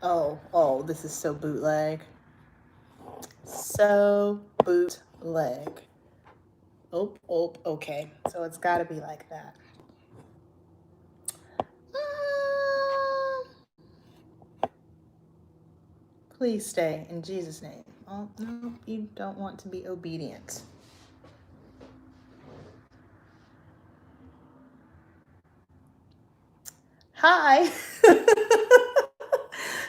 Oh, this is so bootleg. So bootleg. Okay. So it's got to be like that. Um, Please stay in Jesus' name. Oh, no, you don't want to be obedient. Hi.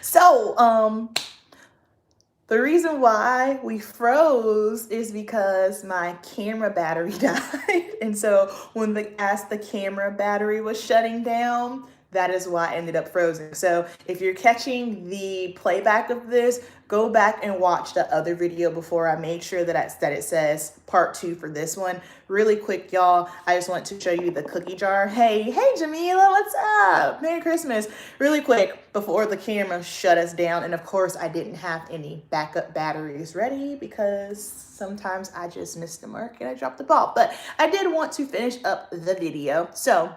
so, the reason why we froze is because my camera battery died. And so as the camera battery was shutting down, that is why I ended up frozen. So if you're catching the playback of this, go back and watch the other video before I made sure that it says part 2 for this one. Really quick, y'all, I just want to show you the cookie jar. Hey, Jamila, what's up? Merry Christmas. Really quick, before the camera shut us down, and of course I didn't have any backup batteries ready because sometimes I just missed the mark and I dropped the ball. But I did want to finish up the video. So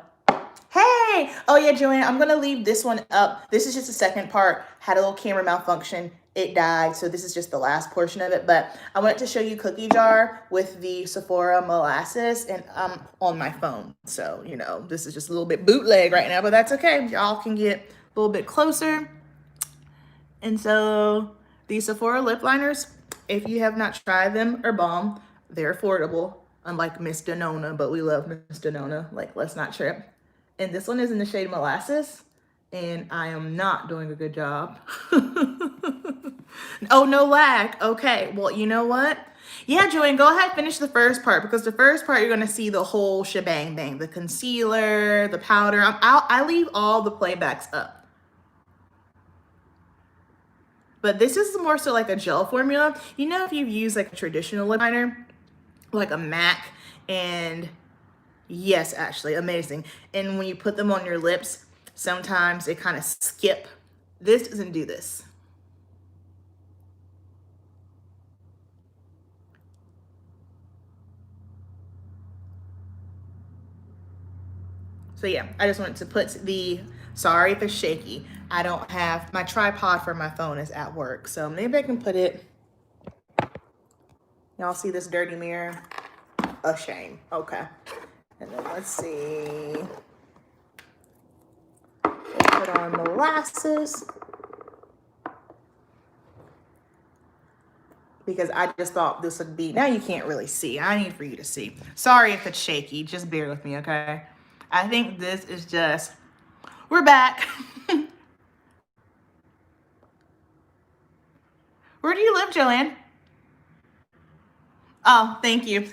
hey, oh yeah, Joanne, I'm gonna leave this one up. This is just the second part. Had a little camera malfunction. It died, so this is just the last portion of it. But I wanted to show you cookie jar with the Sephora molasses, and I'm on my phone. So, this is just a little bit bootleg right now, but that's okay. Y'all can get a little bit closer. And so these Sephora lip liners, if you have not tried them, are bomb. They're affordable, unlike Miss Denona, but we love Miss Denona. Like, let's not trip. And this one is in the shade Molasses, and I am not doing a good job. Oh, no lag. Okay, well, you know what? Yeah, Joanne, go ahead, finish the first part, because the first part, you're going to see the whole shebang bang, the concealer, the powder. I leave all the playbacks up. But this is more so like a gel formula. If you've used like a traditional lip liner, like a MAC, and yes, Ashley, amazing. And when you put them on your lips, sometimes they kind of skip. This doesn't do this. So yeah, I just wanted to put sorry if it's shaky. I don't have, my tripod for my phone is at work. So maybe I can put it, y'all see this dirty mirror? A shame, okay. And then let's see. Put on molasses. Because I just thought this would be, now you can't really see. I need for you to see. Sorry if it's shaky, just bear with me, okay? I think this is just, we're back. Where do you live, Joanne? Oh, thank you.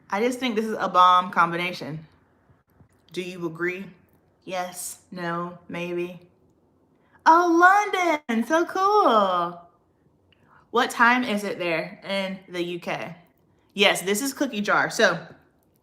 I just think this is a bomb combination. Do you agree? Yes, no, maybe. Oh, London, so cool. What time is it there in the UK? Yes, this is cookie jar. So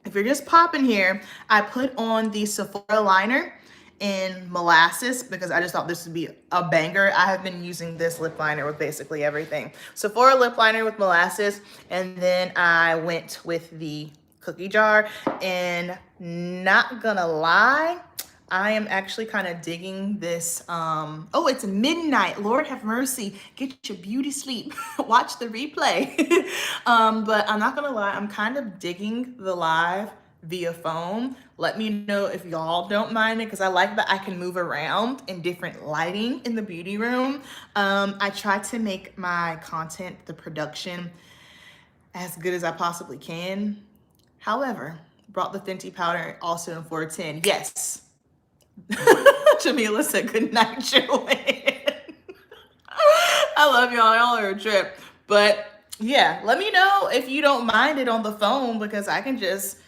if you're just popping here, I put on the Sephora liner in molasses because I just thought this would be a banger. I have been using this lip liner with basically everything. Sephora lip liner with molasses, and then I went with the cookie jar, and not gonna lie, I am actually kind of digging this. Oh, it's midnight. Lord have mercy. Get your beauty sleep. Watch the replay. But I'm not gonna lie, I'm kind of digging the live via phone. Let me know if y'all don't mind it, because I like that I can move around in different lighting in the beauty room. I try to make my content, the production, as good as I possibly can. However, brought the Fenty powder also in 410. Yes. Jamila said, good night, Joanne. I love y'all. Y'all are a trip. But yeah, let me know if you don't mind it on the phone, because I can just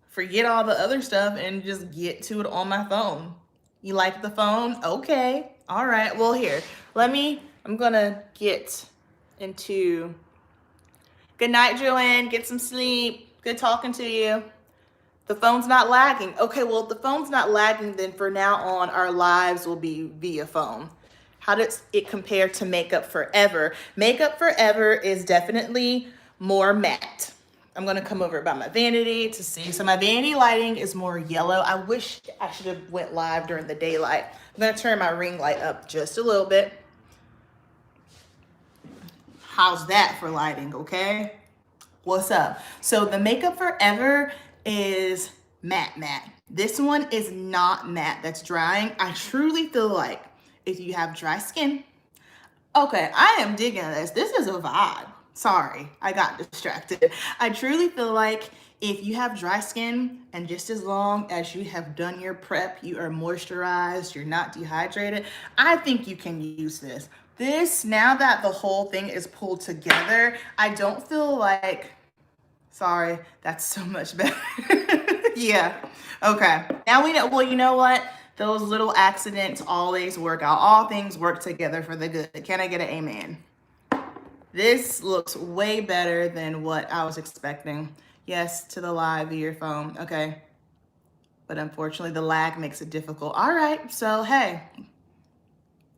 forget all the other stuff and just get to it on my phone. You like the phone? Okay. All right. Well, here, I'm going to get into, good night, Joanne. Get some sleep. Good talking to you. The phone's not lagging. Okay, well, if the phone's not lagging, then for now on, our lives will be via phone. How does it compare to Makeup Forever? Makeup Forever is definitely more matte. I'm gonna come over by my vanity to see. So my vanity lighting is more yellow. I wish I should have went live during the daylight. I'm gonna turn my ring light up just a little bit. How's that for lighting, okay? What's up? So the Makeup Forever is matte. This one is not matte, that's drying. I truly feel like if you have dry skin, okay, I am digging this. This is a vibe. Sorry, I got distracted. I truly feel like if you have dry skin and just as long as you have done your prep, you are moisturized, you're not dehydrated, I think you can use this. This, now that the whole thing is pulled together, I don't feel like, sorry, that's so much better. Yeah, okay. Now we know, well, you know what? Those little accidents always work out. All things work together for the good. Can I get an amen? This looks way better than what I was expecting. Yes, to the live via your phone. Okay. But unfortunately, the lag makes it difficult. All right. So, hey,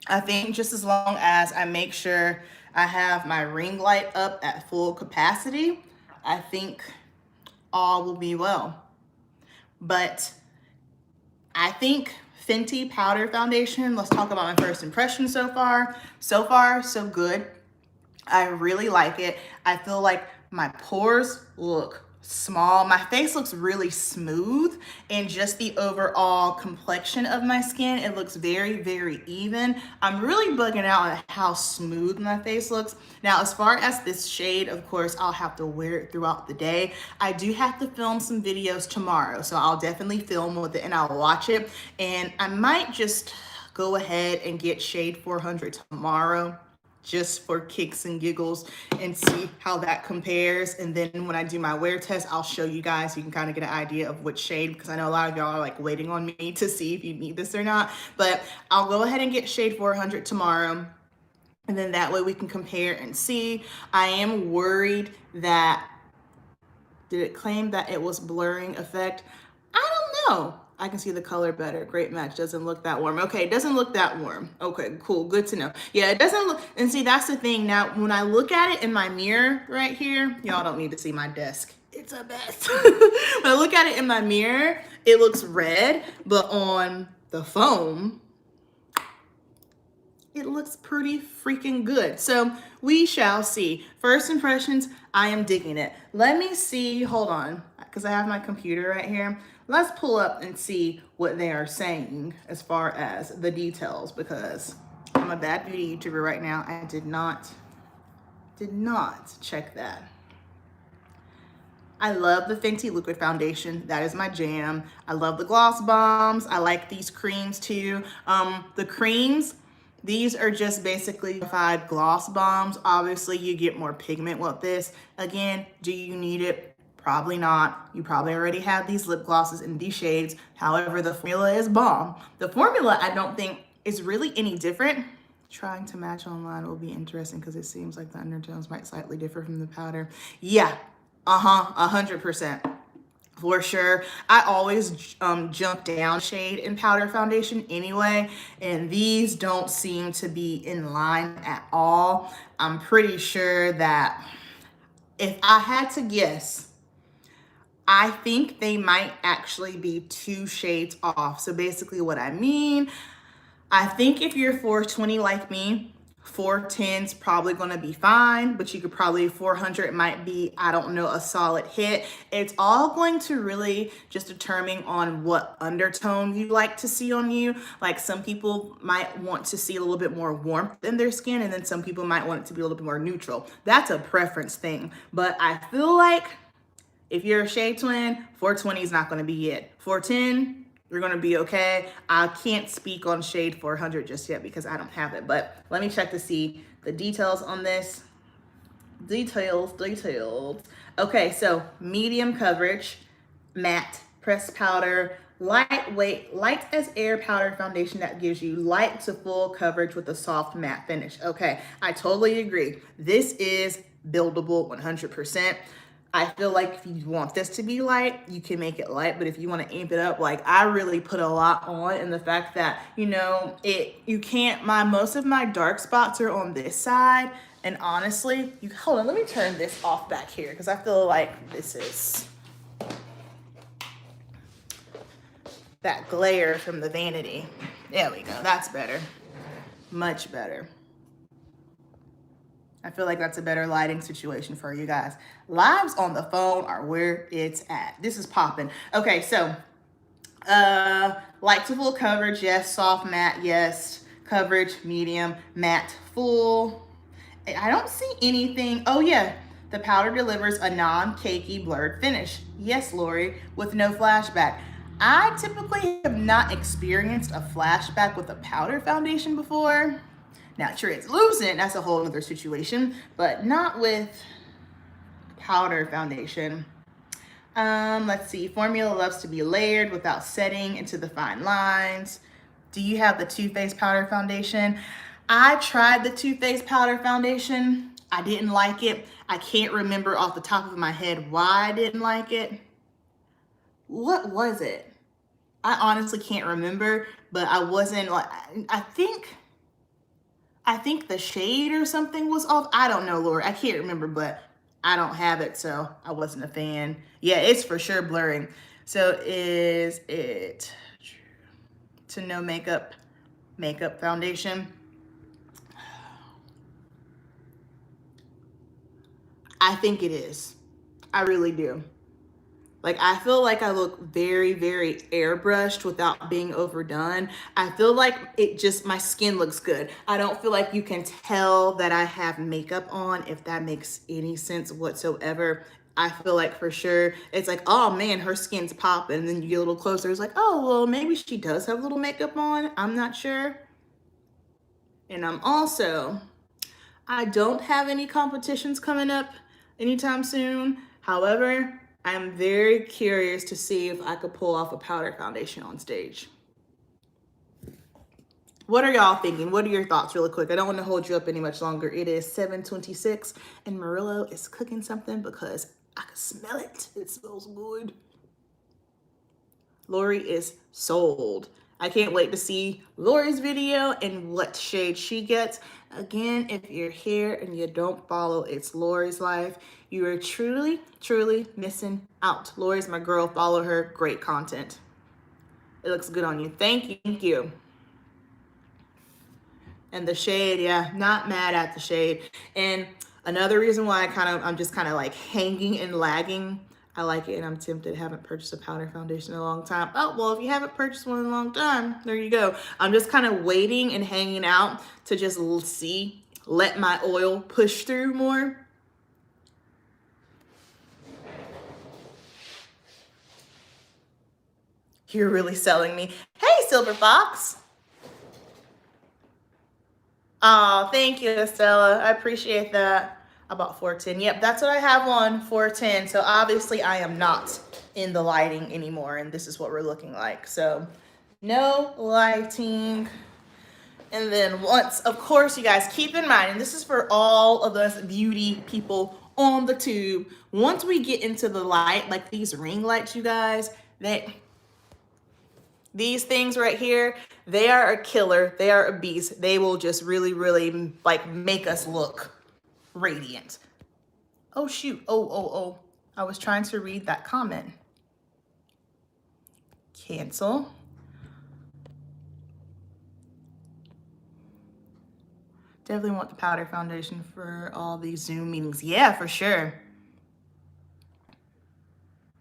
I think just as long as I make sure I have my ring light up at full capacity, I think all will be well. But I think Fenty powder foundation, let's talk about my first impression so far. So far, so good. I really like it. I feel like my pores look small. My face looks really smooth, and just the overall complexion of my skin, it looks very, very even. I'm really bugging out at how smooth my face looks. Now, as far as this shade, of course, I'll have to wear it throughout the day. I do have to film some videos tomorrow, so I'll definitely film with it and I'll watch it. And I might just go ahead and get shade 400 tomorrow, just for kicks and giggles, and see how that compares. And then when I do my wear test, I'll show you guys. You can kind of get an idea of which shade, because I know a lot of y'all are like waiting on me to see if you need this or not. But I'll go ahead and get shade 400 tomorrow. And then that way we can compare and see. I am worried that, did it claim that it was blurring effect? I don't know. I can see the color better. Great match. Doesn't look that warm. Okay, it doesn't look that warm. Okay, cool. Good to know. Yeah, it doesn't look, and see, that's the thing. Now, when I look at it in my mirror right here, y'all don't need to see my desk. It's a mess. When I look at it in my mirror, it looks red, but on the phone, it looks pretty freaking good. So we shall see. First impressions, I am digging it. Let me see, hold on, because I have my computer right here. Let's pull up and see what they are saying as far as the details, because I'm a bad beauty YouTuber right now. I did not check that. I love the Fenty liquid foundation. That is my jam. I love the gloss bombs. I like these creams too. The creams, these are just basically modified gloss bombs. Obviously, you get more pigment with this. Again, do you need it? Probably not. You probably already have these lip glosses in these shades. However, the formula is bomb. The formula, I don't think, is really any different. Trying to match online will be interesting because it seems like the undertones might slightly differ from the powder. Yeah, 100%. For sure. I always jump down shade in powder foundation anyway, and these don't seem to be in line at all. I'm pretty sure that if I had to guess, I think they might actually be 2 shades off. So basically what I mean, I think if you're 420 like me, 410's probably gonna be fine, but you could probably, 400 might be, I don't know, a solid hit. It's all going to really just determine on what undertone you like to see on you. Like, some people might want to see a little bit more warmth in their skin, and then some people might want it to be a little bit more neutral. That's a preference thing. But I feel like if you're a shade twin, 420 is not gonna be it. 410, you're gonna be okay. I can't speak on shade 400 just yet because I don't have it, but let me check to see the details on this. Details. Okay, so medium coverage, matte, pressed powder, lightweight, light as air powder foundation that gives you light to full coverage with a soft matte finish. Okay, I totally agree. This is buildable 100%. I feel like if you want this to be light, you can make it light, but if you want to amp it up, like, I really put a lot on, and the fact that, you know, you can't, most of my dark spots are on this side, And honestly, hold on, let me turn this off back here because I feel like this is that glare from the vanity. There we go, that's better. Much better. I feel like that's a better lighting situation for you guys. Lives on the phone are where it's at. This is popping. Okay, so light to full coverage, yes. Soft matte, yes. Coverage, medium. Matte, full. I don't see anything. Oh yeah, the powder delivers a non-cakey blurred finish. Yes, Lori, with no flashback. I typically have not experienced a flashback with a powder foundation before. Now, translucent, that's a whole other situation, but not with powder foundation. Let's see. Formula loves to be layered without setting into the fine lines. Do you have the Too Faced powder foundation? I tried the Too Faced powder foundation. I didn't like it. I can't remember off the top of my head why I didn't like it. What was it? I honestly can't remember, but I wasn't like, I think the shade or something was off. I don't know, Lord. I can't remember, but I don't have it, so I wasn't a fan. Yeah, it's for sure blurring. So is it to no makeup foundation? I think it is. I really do. Like, I feel like I look very, very airbrushed without being overdone. I feel like my skin looks good. I don't feel like you can tell that I have makeup on, if that makes any sense whatsoever. I feel like for sure, it's like, oh man, her skin's popping. And then you get a little closer, it's like, oh, well, maybe she does have a little makeup on. I'm not sure. And I don't have any competitions coming up anytime soon. However, I'm very curious to see if I could pull off a powder foundation on stage. What are y'all thinking? What are your thoughts really quick? I don't want to hold you up any much longer. It is 7:26 and Murillo is cooking something because I can smell it. It smells good. Lori is sold. I can't wait to see Lori's video and what shade she gets. Again, if you're here and you don't follow It's Lori's Life, you are truly, truly missing out. Lori's my girl. Follow her. Great content. It looks good on you. Thank you. Thank you. And the shade, yeah, not mad at the shade. And another reason why I'm just kind of like hanging and lagging. I like it and I'm tempted. Haven't purchased a powder foundation in a long time. Oh, well, if you haven't purchased one in a long time, there you go. I'm just kind of waiting and hanging out to just let my oil push through more. You're really selling me. Hey, Silver Fox. Oh, thank you, Estella. I appreciate that. About 410. Yep, that's what I have on 410. So obviously I am not in the lighting anymore, and this is what we're looking like. So no lighting. And then of course, you guys keep in mind, and this is for all of us beauty people on the tube, once we get into the light, like these ring lights, you guys, these things right here, they are a killer. They are a beast. They will just really, really like make us look radiant. Oh shoot. Oh. I was trying to read that comment. Cancel. Definitely want the powder foundation for all these Zoom meetings. Yeah, for sure.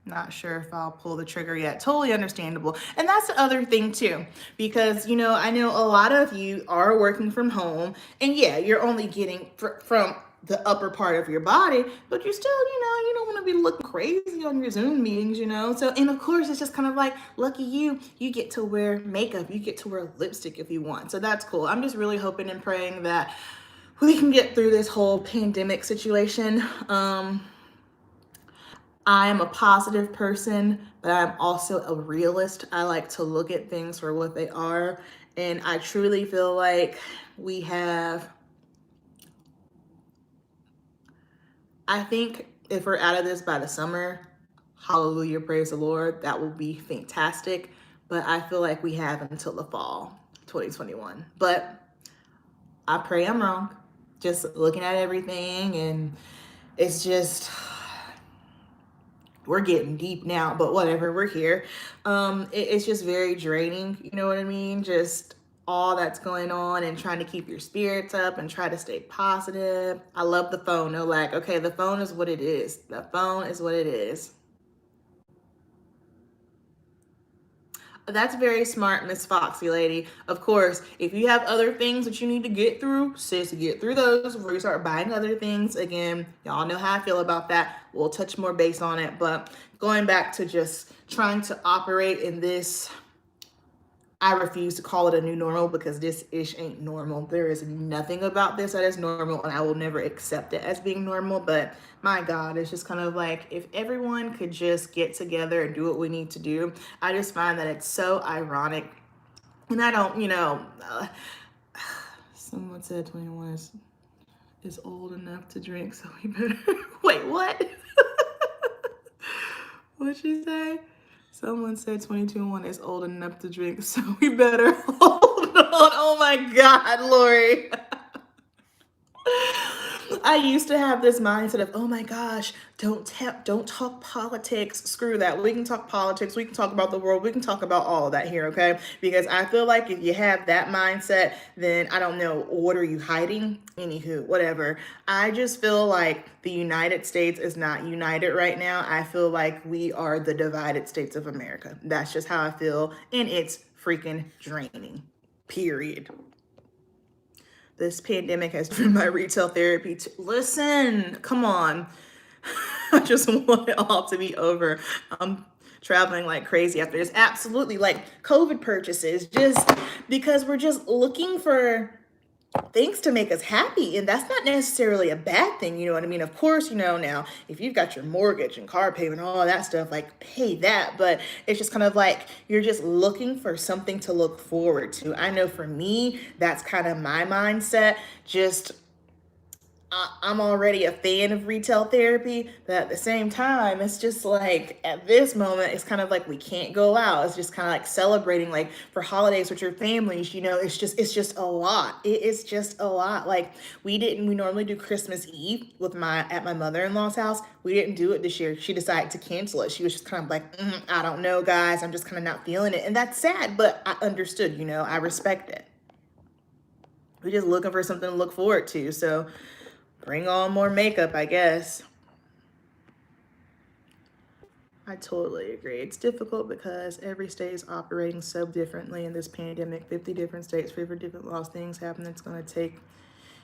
Not sure if I'll pull the trigger yet. Totally understandable. And that's the other thing too, because, I know a lot of you are working from home and yeah, you're only getting from the upper part of your body, but you're still, you don't want to be looking crazy on your Zoom meetings, So, and of course, it's just kind of like, lucky you get to wear makeup, you get to wear lipstick if you want. So that's cool. I'm just really hoping and praying that we can get through this whole pandemic situation. I am a positive person, but I'm also a realist. I like to look at things for what they are. And I truly feel like I think if we're out of this by the summer, hallelujah, praise the Lord, that will be fantastic. But I feel like we have until the fall 2021. But I pray I'm wrong. just looking at everything, and it's just, we're getting deep now, but whatever, we're here. It's just very draining, you know what I mean? Just all that's going on and trying to keep your spirits up and try to stay positive. I love the phone. No, like, okay, the phone is what it is. The phone is what it is. That's very smart, Miss Foxy Lady. Of course, if you have other things that you need to get through, sis, get through those before you start buying other things. Again, y'all know how I feel about that. We'll touch more base on it. But going back to just trying to operate in this, I refuse to call it a new normal because this ish ain't normal. There is nothing about this that is normal, and I will never accept it as being normal. But my God, it's just kind of like, if everyone could just get together and do what we need to do. I just find that it's so ironic. And I don't, someone said 21 is old enough to drink, so we better. Wait, what? What'd she say? Someone said 22-1 is old enough to drink, so we better hold on. Oh my God, Lori. I used to have this mindset of, oh my gosh, don't talk politics. Screw that. We can talk politics. We can talk about the world. We can talk about all of that here, okay? Because I feel like if you have that mindset, then I don't know, what are you hiding? Anywho, whatever. I just feel like the United States is not united right now. I feel like we are the divided states of America. That's just how I feel, and it's freaking draining. Period. This pandemic has been my retail therapy. Listen, come on. I just want it all to be over. I'm traveling like crazy after this. Absolutely, like COVID purchases, just because we're just looking for things to make us happy, and that's not necessarily a bad thing, you know what I mean? Of course, now if you've got your mortgage and car payment and all that stuff, like, pay that. But it's just kind of like you're just looking for something to look forward to. I know for me, that's kind of my mindset. Just, I'm already a fan of retail therapy, but at the same time, it's just like at this moment, it's kind of like we can't go out. It's just kind of like celebrating, like for holidays with your families. It's just a lot. It is just a lot. Like we normally do Christmas Eve at my mother-in-law's house. We didn't do it this year. She decided to cancel it. She was just kind of like, I don't know, guys. I'm just kind of not feeling it, and that's sad. But I understood. I respect it. We're just looking for something to look forward to. So. Bring on more makeup, I guess. I totally agree. It's difficult because every state is operating so differently in this pandemic. 50 different states, 50 different laws, things happen. It's going to take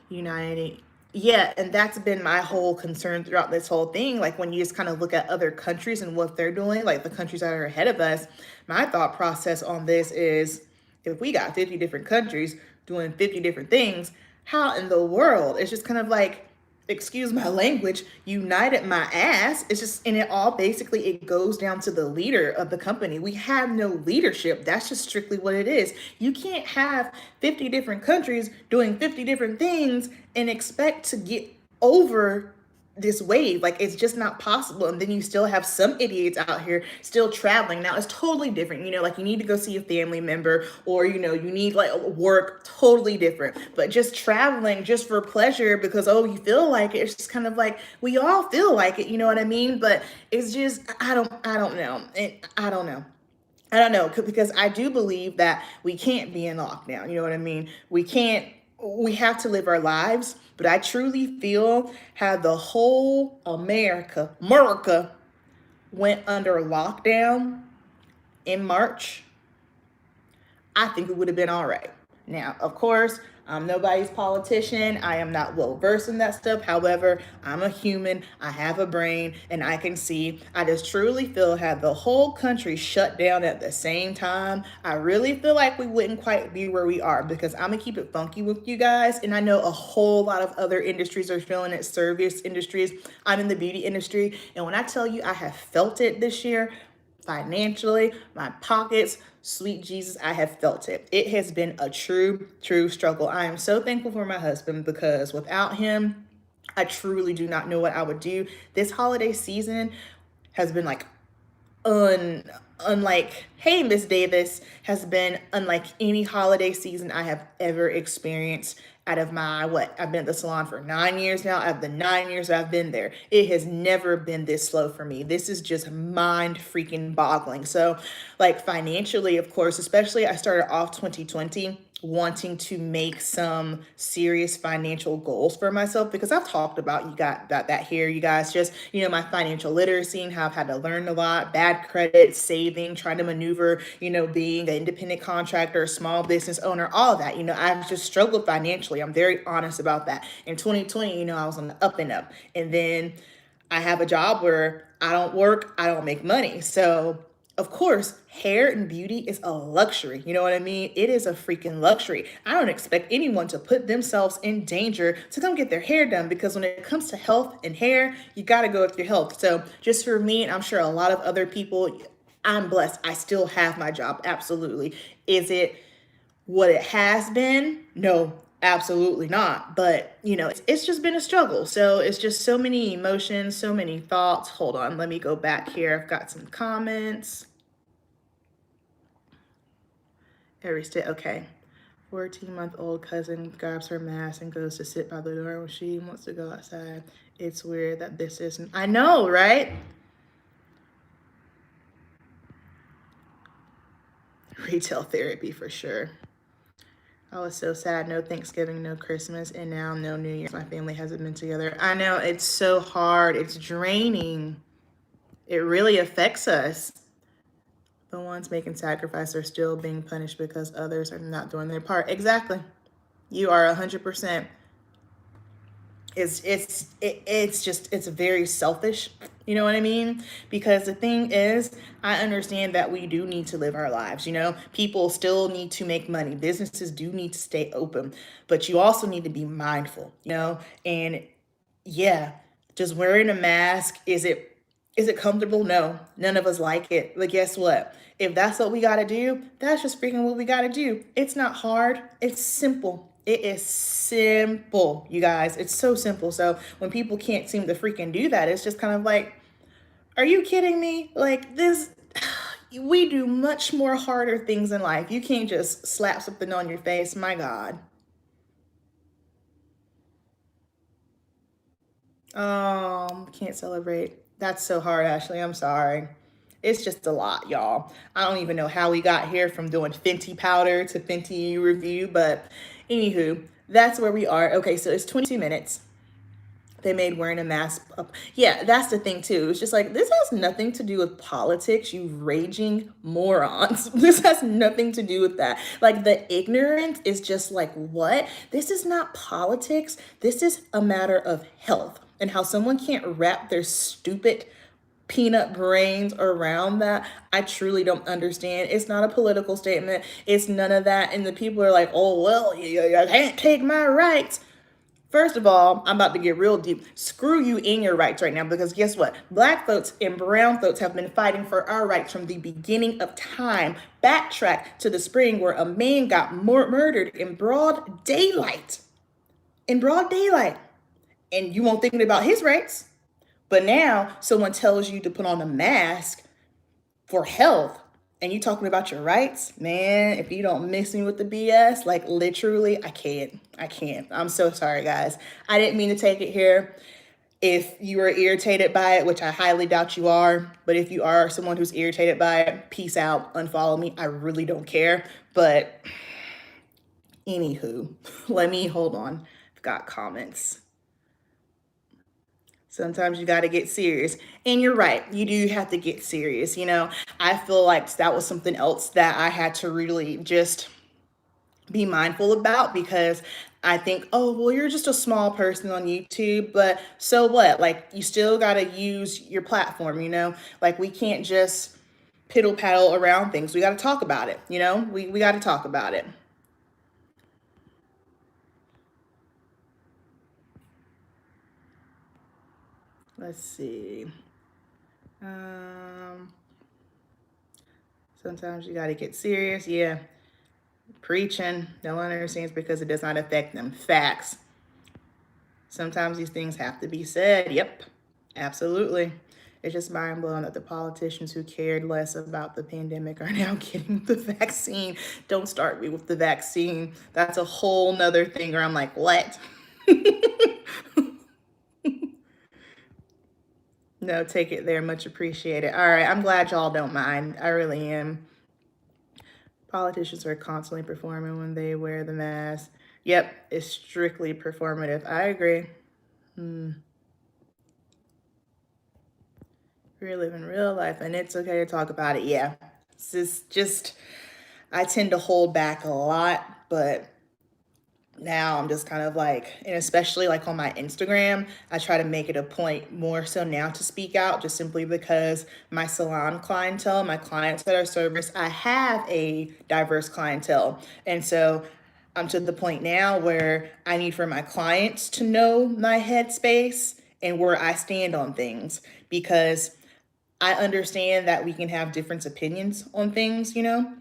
uniting. Yeah, and that's been my whole concern throughout this whole thing. Like when you just kind of look at other countries and what they're doing, like the countries that are ahead of us, my thought process on this is, if we got 50 different countries doing 50 different things, how in the world? It's just kind of like, excuse my language, united my ass. It's just, and it all basically, it goes down to the leader of the company. We have no leadership. That's just strictly what it is. You can't have 50 different countries doing 50 different things and expect to get over this wave. Like, it's just not possible. And then you still have some idiots out here still traveling. Now it's totally different, like you need to go see a family member, or you need like work, totally different. But just traveling just for pleasure because, oh, you feel like it, it's just kind of like, we all feel like it, you know what I mean? But it's just, I don't know. I don't know. I don't know, because I do believe that we can't be in lockdown. You know what I mean? We have to live our lives, but I truly feel had the whole America went under lockdown in March, I think it would have been all right. Now, of course, I'm nobody's politician. I am not well versed in that stuff. However, I'm a human. I have a brain, and I can see. I just truly feel had the whole country shut down at the same time, I really feel like we wouldn't quite be where we are, because I'm going to keep it funky with you guys. And I know a whole lot of other industries are feeling it, service industries. I'm in the beauty industry. And when I tell you I have felt it this year, financially, my pockets, sweet Jesus, I have felt it. It has been a true struggle. I am so thankful for my husband, because without him, I truly do not know what I would do. This holiday season has been like unlike, hey, Miss Davis, has been unlike any holiday season I have ever experienced. out of my what? I've been at the salon for 9 years now. Out of the 9 years I've been there, it has never been this slow for me. This is just mind freaking boggling. So, like financially, of course, especially I started off 2020 wanting to make some serious financial goals for myself because I've talked about you got about that here, you guys, just my financial literacy and how I've had to learn a lot, bad credit, saving, trying to maneuver, being an independent contractor, small business owner, all of that. I've just struggled financially. I'm very honest about that. In 2020, I was on the up and up. And then I have a job where I don't work, I don't make money. So of course, hair and beauty is a luxury. You know what I mean? It is a freaking luxury. I don't expect anyone to put themselves in danger to come get their hair done because when it comes to health and hair, you got to go with your health. So just for me, and I'm sure a lot of other people, I'm blessed. I still have my job. Absolutely. Is it what it has been? No, absolutely not. But, it's just been a struggle. So it's just so many emotions, so many thoughts. Hold on. Let me go back here. I've got some comments. Every state, okay. 14-month-old cousin grabs her mask and goes to sit by the door when she wants to go outside. It's weird that this isn't. I know, right? Retail therapy for sure. I was so sad. No Thanksgiving, no Christmas, and now no New Year's. My family hasn't been together. I know, it's so hard. It's draining. It really affects us. The ones making sacrifice are still being punished because others are not doing their part. Exactly. You are 100%. It's very selfish. You know what I mean? Because the thing is, I understand that we do need to live our lives. People still need to make money. Businesses do need to stay open, but you also need to be mindful, and yeah, just wearing a mask, is it comfortable? No, none of us like it. But guess what? If that's what we got to do, that's just freaking what we got to do. It's not hard. It's simple. It is simple, you guys. It's so simple. So when people can't seem to freaking do that, it's just kind of like, are you kidding me? Like this, we do much more harder things in life. You can't just slap something on your face. My God. Can't celebrate. That's so hard, Ashley. I'm sorry. It's just a lot, y'all. I don't even know how we got here from doing Fenty powder to Fenty review, but anywho, that's where we are. Okay, so it's 22 minutes. They made wearing a mask up. Yeah, that's the thing too. It's just like, this has nothing to do with politics, you raging morons. This has nothing to do with that. Like, the ignorance is just like, what? This is not politics. This is a matter of health and how someone can't wrap their stupid peanut brains around that. I truly don't understand. It's not a political statement. It's none of that. And the people are like, oh, well, you can't take my rights. First of all, I'm about to get real deep. Screw you in your rights right now, because guess what? Black folks and brown folks have been fighting for our rights from the beginning of time. Backtrack to the spring where a man got murdered in broad daylight. In broad daylight. And you won't think about his rights. But now someone tells you to put on a mask for health, and you talking about your rights, man, if you don't mix me with the BS, like literally, I can't. I'm so sorry, guys. I didn't mean to take it here. If you are irritated by it, which I highly doubt you are, but if you are someone who's irritated by it, peace out, unfollow me. I really don't care. But anywho, hold on. I've got comments. Sometimes you got to get serious. And you're right. You do have to get serious. I feel like that was something else that I had to really just be mindful about, because I think, oh, well, you're just a small person on YouTube, but so what? Like, you still got to use your platform, Like, we can't just piddle paddle around things. We got to talk about it, We got to talk about it. Let's see. Sometimes you got to get serious. Yeah. Preaching. No one understands because it does not affect them. Facts. Sometimes these things have to be said. Yep. Absolutely. It's just mind blowing that the politicians who cared less about the pandemic are now getting the vaccine. Don't start me with the vaccine. That's a whole nother thing where I'm like, what? No, take it there. Much appreciated. All right. I'm glad y'all don't mind. I really am. Politicians are constantly performing when they wear the mask. Yep, it's strictly performative. I agree. We're living real life and it's okay to talk about it. Yeah. It's just, I tend to hold back a lot, but now I'm just kind of like, and especially like on my Instagram, I try to make it a point more so now to speak out just simply because my salon clientele, my clients that are serviced, I have a diverse clientele. And so I'm to the point now where I need for my clients to know my headspace and where I stand on things because I understand that we can have different opinions on things, you know?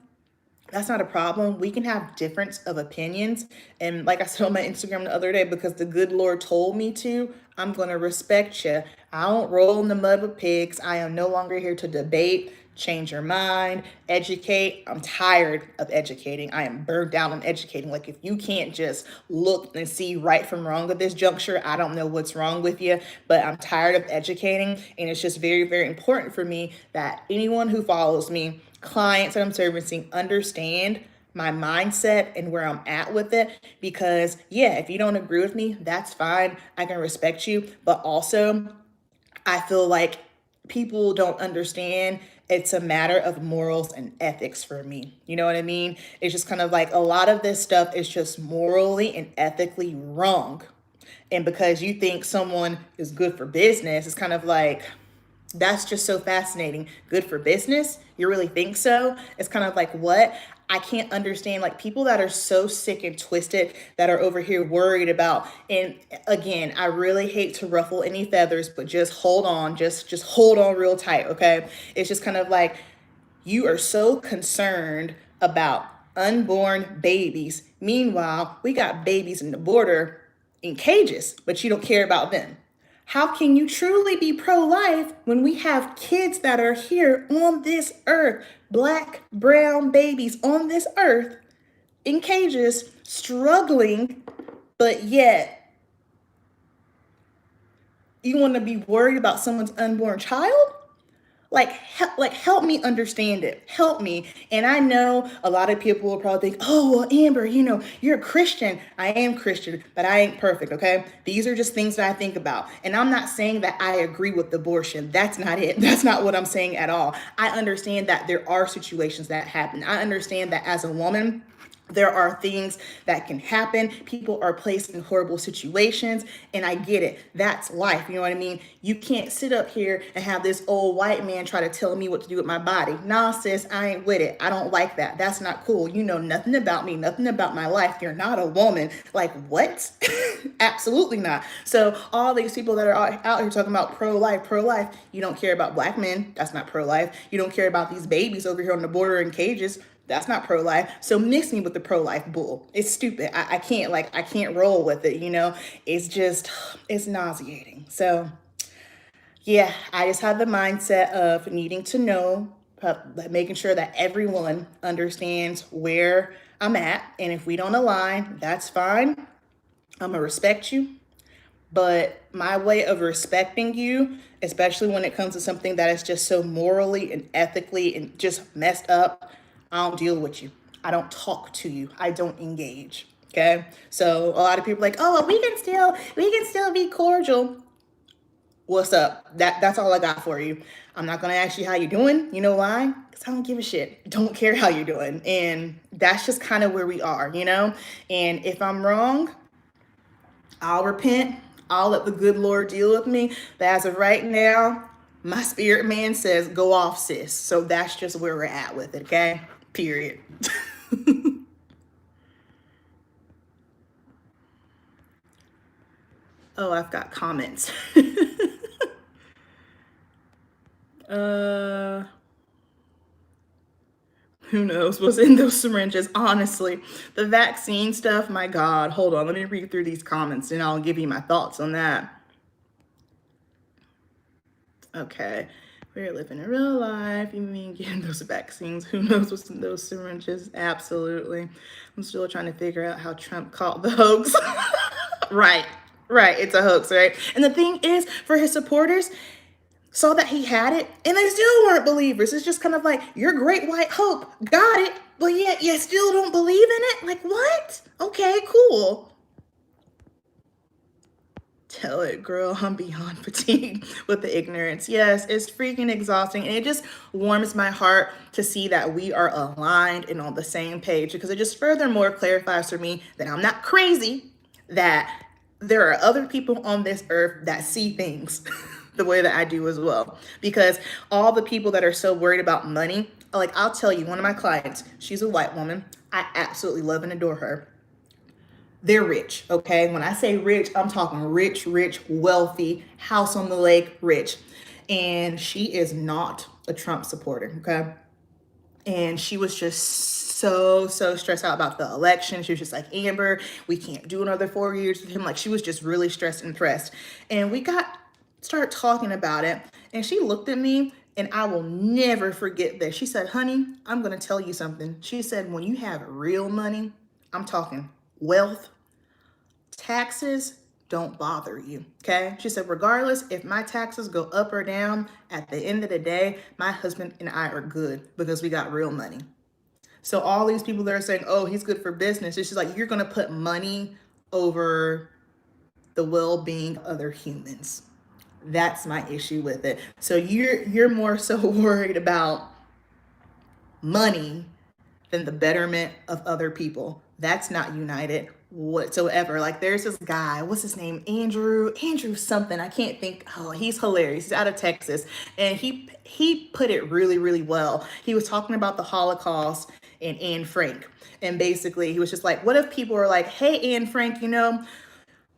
That's not a problem. We can have difference of opinions. And like I said on my Instagram the other day, because the good Lord told me to, I'm going to respect you. I don't roll in the mud with pigs. I am no longer here to debate, change your mind, educate. I'm tired of educating. I am burned out on educating. Like if you can't just look and see right from wrong at this juncture, I don't know what's wrong with you, but I'm tired of educating. And it's just very, very important for me that anyone who follows me, clients that I'm servicing, understand my mindset and where I'm at with it. Because yeah, if you don't agree with me, that's fine. I can respect you. But also, I feel like people don't understand it's a matter of morals and ethics for me. You know what I mean? It's just kind of like a lot of this stuff is just morally and ethically wrong. And because you think someone is good for business, it's kind of like, that's just so fascinating. Good for business? You really think so? It's kind of like, what? I can't understand like people that are so sick and twisted that are over here worried about. And again, I really hate to ruffle any feathers, but just hold on, just hold on real tight, okay? It's just kind of like you are so concerned about unborn babies. Meanwhile, we got babies in the border in cages, but you don't care about them. How can you truly be pro-life when we have kids that are here on this earth, black, brown babies on this earth in cages, struggling, but yet you want to be worried about someone's unborn child? Like help me understand it. Help me. And I know a lot of people will probably think, oh, well, Amber, you know, you're a Christian. I am Christian, but I ain't perfect, okay? These are just things that I think about. And I'm not saying that I agree with abortion. That's not it. That's not what I'm saying at all. I understand that there are situations that happen. I understand that as a woman, there are things that can happen. People are placed in horrible situations, and I get it. That's life. You know what I mean? You can't sit up here and have this old white man try to tell me what to do with my body. Nah, sis, I ain't with it. I don't like that. That's not cool. You know nothing about me, nothing about my life. You're not a woman. Like, what? Absolutely not. So all these people that are out here talking about pro-life, you don't care about black men. That's not pro-life. You don't care about these babies over here on the border in cages. That's not pro-life. So mix me with the pro-life bull. It's stupid. I can't roll with it, you know? It's just, it's nauseating. So yeah, I just have the mindset of needing to know, making sure that everyone understands where I'm at. And if we don't align, that's fine. I'm gonna respect you. But my way of respecting you, especially when it comes to something that is just so morally and ethically and just messed up, I don't deal with you. I don't talk to you. I don't engage. Okay. So a lot of people are like, oh, well, we can still be cordial. What's up? That's all I got for you. I'm not gonna ask you how you're doing. You know why? Because I don't give a shit. Don't care how you're doing. And that's just kind of where we are, you know? And if I'm wrong, I'll repent. I'll let the good Lord deal with me. But as of right now, my spirit man says, go off, sis. So that's just where we're at with it, okay? Period. Oh, I've got comments. uh, who knows what's in those syringes? Honestly, the vaccine stuff, my God. Hold on, let me read through these comments and I'll give you my thoughts on that. Okay. We're living in real life. You mean getting those vaccines? Who knows what's in those syringes? Absolutely. I'm still trying to figure out how Trump caught the hoax. Right. Right. It's a hoax, right? And the thing is, for his supporters, saw that he had it and they still weren't believers. It's just kind of like, your great white hope got it, but yet you still don't believe in it? Like, what? Okay, cool. Tell it, girl, I'm beyond fatigued with the ignorance. Yes, it's freaking exhausting. And it just warms my heart to see that we are aligned and on the same page, because it just furthermore clarifies for me that I'm not crazy, that there are other people on this earth that see things the way that I do as well. Because all the people that are so worried about money, like, I'll tell you, one of my clients, she's a white woman. I absolutely love and adore her. They're rich, okay? When I say rich, I'm talking rich, rich, wealthy, house on the lake, rich. And she is not a Trump supporter, okay? And she was just so stressed out about the election. She was just like, Amber, we can't do another 4 years with him. Like, she was just really stressed and pressed. And we started talking about it. And she looked at me, and I will never forget this. She said, honey, I'm going to tell you something. She said, when you have real money, I'm talking wealth, taxes don't bother you, okay? She said, regardless if my taxes go up or down, at the end of the day, my husband and I are good because we got real money. So all these people that are saying, oh, he's good for business, it's just like, you're going to put money over the well-being of other humans. That's my issue with it. So you're more so worried about money than the betterment of other people. That's not united whatsoever. Like, there's this guy, what's his name? Andrew something. I can't think. Oh, he's hilarious. He's out of Texas. And he put it really well. He was talking about the Holocaust and Anne Frank. And basically he was just like, what if people are like, hey, Anne Frank,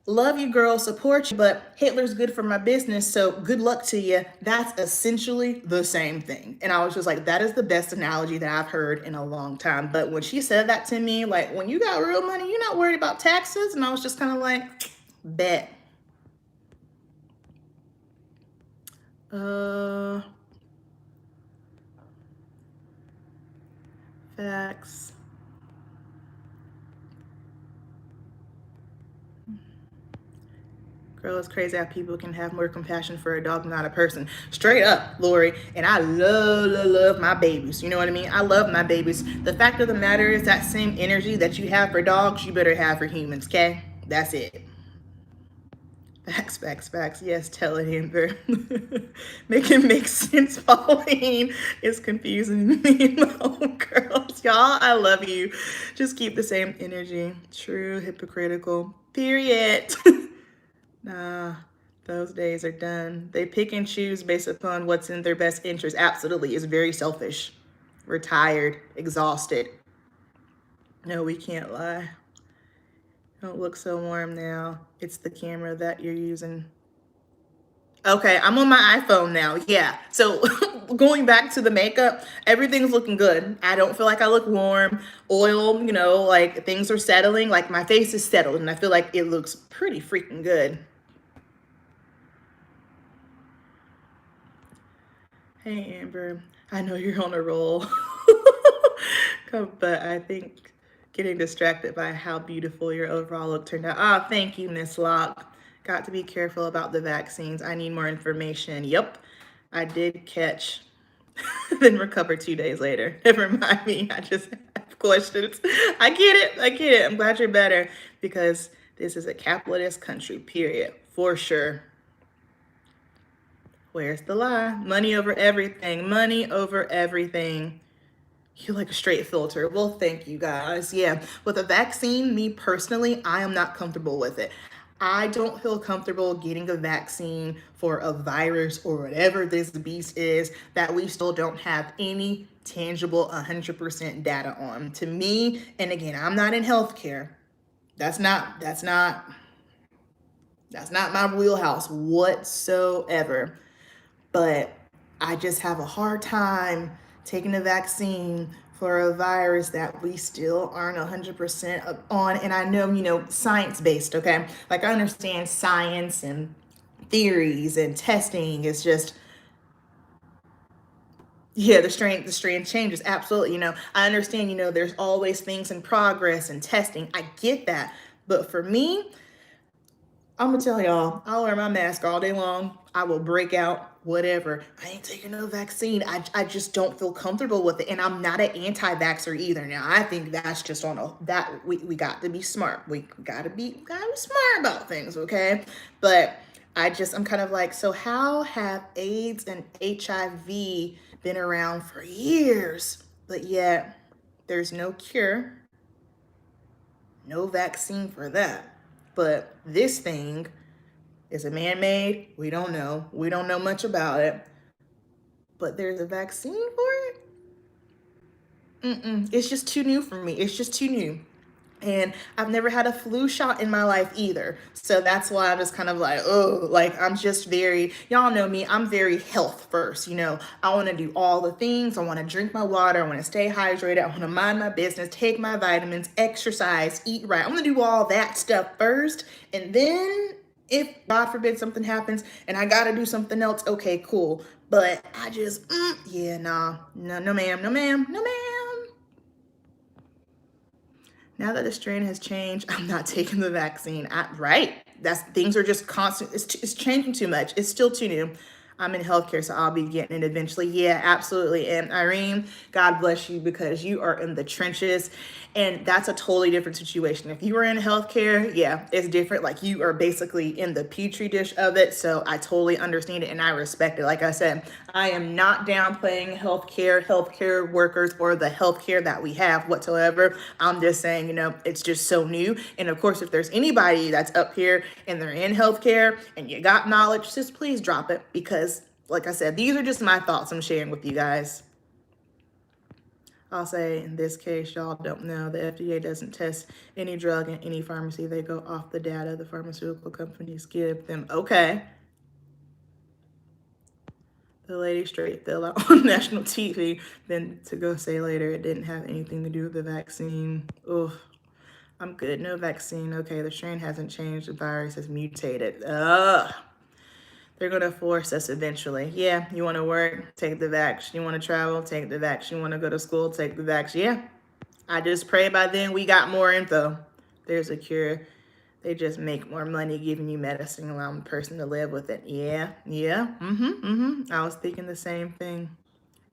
love you, girl, support you, but Hitler's good for my business, so good luck to you. That's essentially the same thing. And I was just like, that is the best analogy that I've heard in a long time. But when she said that to me, like, when you got real money, you're not worried about taxes. And I was just kind of like, bet. Facts. Girl, it's crazy how people can have more compassion for a dog than not a person. Straight up, Lori. And I love my babies. You know what I mean? I love my babies. The fact of the matter is, that same energy that you have for dogs, you better have for humans, okay? That's it. Facts. Yes, tell it, Amber. Make it make sense, Pauline. It's confusing me and my own girls. Y'all, I love you. Just keep the same energy. True, hypocritical. Period. Nah, those days are done. They pick and choose based upon what's in their best interest. Absolutely. It's very selfish. We're tired, exhausted. No, we can't lie. Don't look so warm now. It's the camera that you're using. Okay, I'm on my iPhone now. Yeah. So going back to the makeup, everything's looking good. I don't feel like I look warm. Oil, like, things are settling. Like, my face is settled, and I feel like it looks pretty freaking good. Hey, Amber, I know you're on a roll, but I think getting distracted by how beautiful your overall look turned out. Ah, thank you, Miss Locke. Got to be careful about the vaccines. I need more information. Yep, I did catch, then recover 2 days later. Never mind me. I just have questions. I get it. I'm glad you're better, because this is a capitalist country, period, for sure. Where's the lie? Money over everything. Money over everything. You're like a straight filter. Well, thank you guys. Yeah, with a vaccine, me personally, I am not comfortable with it. I don't feel comfortable getting a vaccine for a virus or whatever this beast is that we still don't have any tangible 100% data on. To me, and again, I'm not in healthcare. That's not my wheelhouse whatsoever. But I just have a hard time taking a vaccine for a virus that we still aren't 100% on. And I know, science-based, okay? Like, I understand science and theories and testing is just Yeah, the strain changes. Absolutely. I understand, there's always things in progress and testing. I get that. But for me, I'm gonna tell y'all, I'll wear my mask all day long. I will break out, whatever. I ain't taking no vaccine. I just don't feel comfortable with it. And I'm not an anti-vaxxer either. Now, I think that's just that we got to be smart. We gotta be smart about things, okay? But I'm kind of like, so how have AIDS and HIV been around for years, but yet there's no cure, no vaccine for that? But this thing, is it man-made? We don't know. We don't know much about it. But there's a vaccine for it? It's just too new for me. It's just too new. And I've never had a flu shot in my life either. So that's why I'm just kind of like, oh, like I'm just y'all know me, I'm very health first. I want to do all the things. I want to drink my water. I want to stay hydrated. I want to mind my business, take my vitamins, exercise, eat right. I want to do all that stuff first. And then if God forbid something happens and I got to do something else, okay, cool. But I just, yeah, nah, no, ma'am, no, ma'am, no, ma'am. Now that the strain has changed, I'm not taking the vaccine. Right. Things are just constant. It's changing too much. It's still too new. I'm in healthcare, so I'll be getting it eventually. Yeah, absolutely. And Irene, God bless you, because you are in the trenches, and that's a totally different situation. If you were in healthcare, yeah, it's different. Like, you are basically in the petri dish of it. So I totally understand it and I respect it. Like I said, I am not downplaying healthcare workers, or the healthcare that we have whatsoever. I'm just saying, it's just so new. And of course, if there's anybody that's up here and they're in healthcare and you got knowledge, just please drop it, because like I said, these are just my thoughts I'm sharing with you guys. I'll say, in this case, y'all don't know, the FDA doesn't test any drug in any pharmacy. They go off the data the pharmaceutical companies give them. Okay. The lady straight fell out on national TV, then to go say later it didn't have anything to do with the vaccine. Ugh. I'm good. No vaccine. Okay, the strain hasn't changed. The virus has mutated. Ugh. They're going to force us eventually. Yeah, you want to work? Take the vax. You want to travel? Take the vax. You want to go to school? Take the vax. Yeah. I just pray by then we got more info. There's a cure. They just make more money giving you medicine, allowing the person to live with it. Yeah. I was thinking the same thing.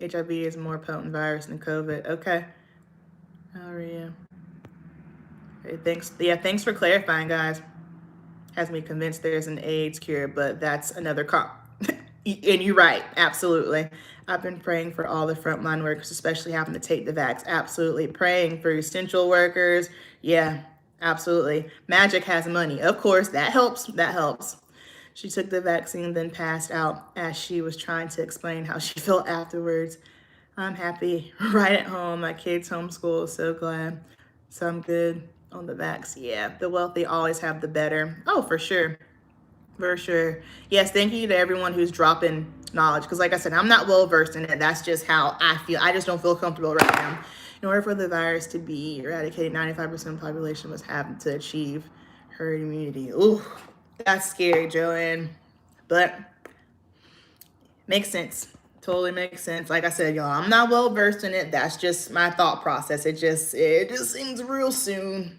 HIV is a more potent virus than COVID. Okay. Oh, yeah. Okay, thanks. Yeah, thanks for clarifying, guys. Has me convinced there's an AIDS cure, but that's another and you're right, absolutely. I've been praying for all the frontline workers, especially having to take the vax. Absolutely. Praying for essential workers. Yeah, absolutely. Magic has money. Of course, that helps. That helps. She took the vaccine, then passed out as she was trying to explain how she felt afterwards. I'm happy. Right at home. My kids homeschool. So glad. So I'm good on the vax. Yeah, the wealthy always have the better. Oh, for sure. For sure. Yes, thank you to everyone who's dropping knowledge. Because like I said, I'm not well versed in it. That's just how I feel. I just don't feel comfortable right now. In order for the virus to be eradicated, 95% of the population must have to achieve herd immunity. Ooh, that's scary, Joanne. But makes sense. Totally makes sense. Like I said, y'all, I'm not well versed in it. That's just my thought process. It just seems real soon.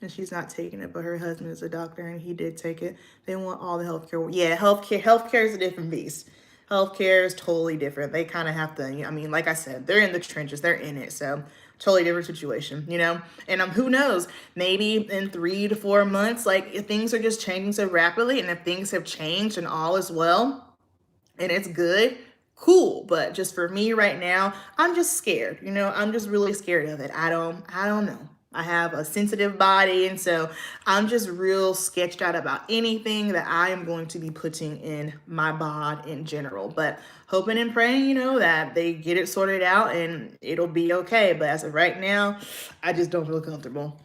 And she's not taking it, but her husband is a doctor and he did take it. They want all the healthcare. Yeah, healthcare is a different beast. Healthcare is totally different. They kind of have to, I mean, like I said, they're in the trenches, they're in it. So totally different situation, And who knows, maybe in 3 to 4 months, like, if things are just changing so rapidly, and if things have changed and all is well and it's good, cool. But just for me right now, I'm just scared. I'm just really scared of it. I don't know. I have a sensitive body, and so I'm just real sketched out about anything that I am going to be putting in my bod in general. But hoping and praying, that they get it sorted out and it'll be okay. But as of right now, I just don't feel comfortable.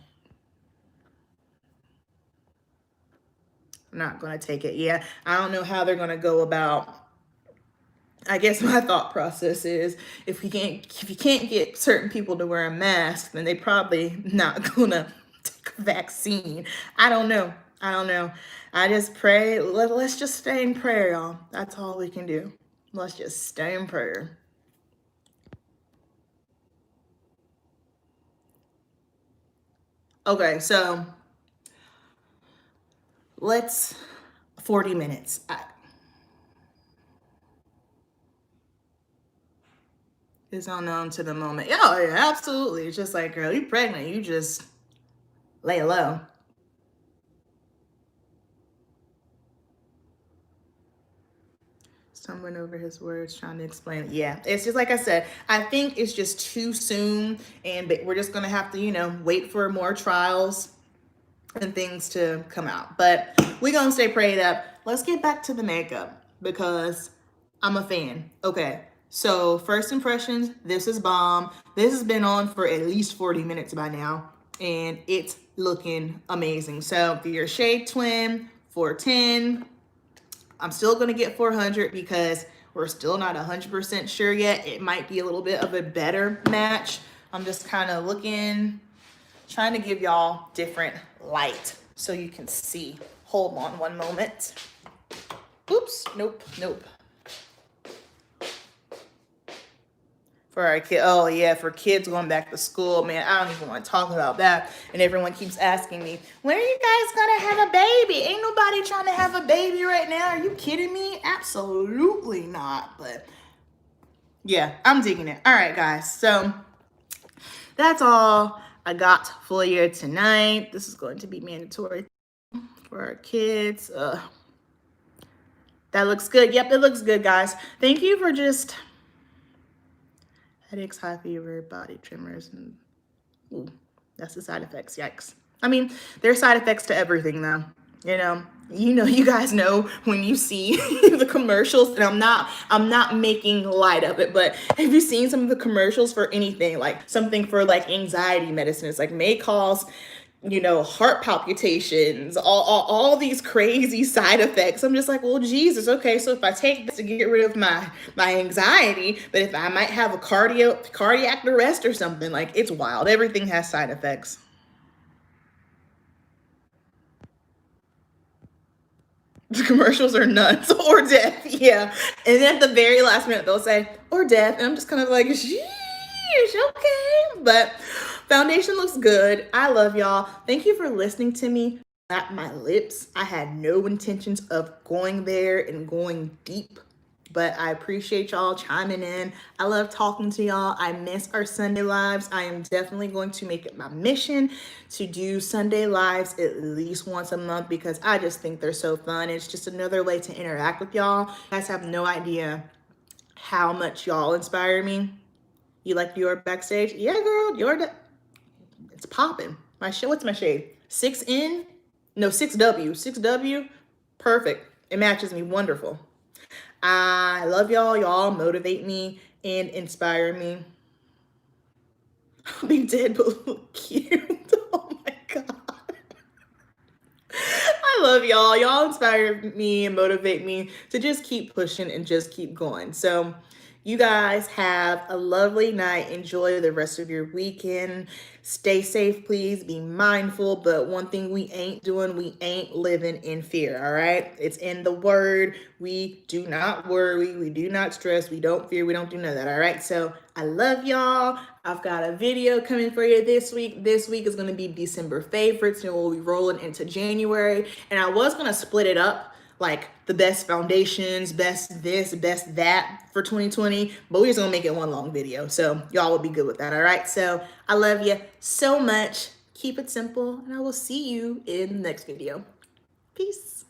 I'm not going to take it. Yeah, I don't know how they're going to go about. I guess my thought process is, if you can't get certain people to wear a mask, then they probably not gonna take a vaccine. I don't know. I just pray. Let's just stay in prayer, y'all. That's all we can do. Let's just stay in prayer. Okay, so let's 40 minutes. It's unknown to the moment. Oh, yeah, absolutely. It's just like, girl, you pregnant. You just lay low. Stumbling over his words, trying to explain it. Yeah, it's just like I said, I think it's just too soon, and we're just going to have to, wait for more trials and things to come out. But we're going to stay prayed up. Let's get back to the makeup because I'm a fan. Okay, so first impressions, this is bomb. This has been on for at least 40 minutes by now, and it's looking amazing. So for your shade twin, 410, I'm still going to get 400 because we're still not 100% sure yet. It might be a little bit of a better match. I'm just kind of looking, trying to give y'all different light so you can see. Hold on one moment. Oops, nope. For our kid, oh yeah, for kids going back to school, man, I don't even want to talk about that. And everyone keeps asking me, when are you guys gonna have a baby? Ain't nobody trying to have a baby right now. Are you kidding me? Absolutely not. But yeah, I'm digging it. All right, guys. So that's all I got for you tonight. This is going to be mandatory for our kids. That looks good. Yep, it looks good, guys. Thank you for just headaches, high fever, body tremors, and ooh, that's the side effects. Yikes. I mean, there's side effects to everything, though. You guys know when you see the commercials, and I'm not making light of it, but have you seen some of the commercials for anything, like something for like anxiety medicine? It's like may cause heart palpitations, all these crazy side effects. I'm just like, well, Jesus, okay, so if I take this to get rid of my anxiety, but if I might have a cardiac arrest or something, like, it's wild. Everything has side effects. The commercials are nuts. Or death, yeah. And then at the very last minute, they'll say, or death, and I'm just kind of like, sheesh, okay. But foundation looks good. I love y'all. Thank you for listening to me at my lips. I had no intentions of going there and going deep, but I appreciate y'all chiming in. I love talking to y'all. I miss our Sunday lives. I am definitely going to make it my mission to do Sunday lives at least once a month because I just think they're so fun. It's just another way to interact with y'all. You guys have no idea how much y'all inspire me. You like your backstage? Yeah, girl, it's popping. What's my shade? 6N? No, 6W. 6W? Perfect. It matches me wonderful. I love y'all. Y'all motivate me and inspire me. I'll be dead but look cute. Oh my God. I love y'all. Y'all inspire me and motivate me to just keep pushing and just keep going. So you guys have a lovely night. Enjoy the rest of your weekend. Stay safe, please. Be mindful. But one thing we ain't doing, we ain't living in fear, all right? It's in the word. We do not worry. We do not stress. We don't fear. We don't do none of that, all right? So I love y'all. I've got a video coming for you this week. This week is going to be December favorites, and we'll be rolling into January. And I was going to split it up, like the best foundations, best this, best that for 2020, but we're just gonna make it one long video. So y'all will be good with that, all right? So I love you so much. Keep it simple, and I will see you in the next video. Peace.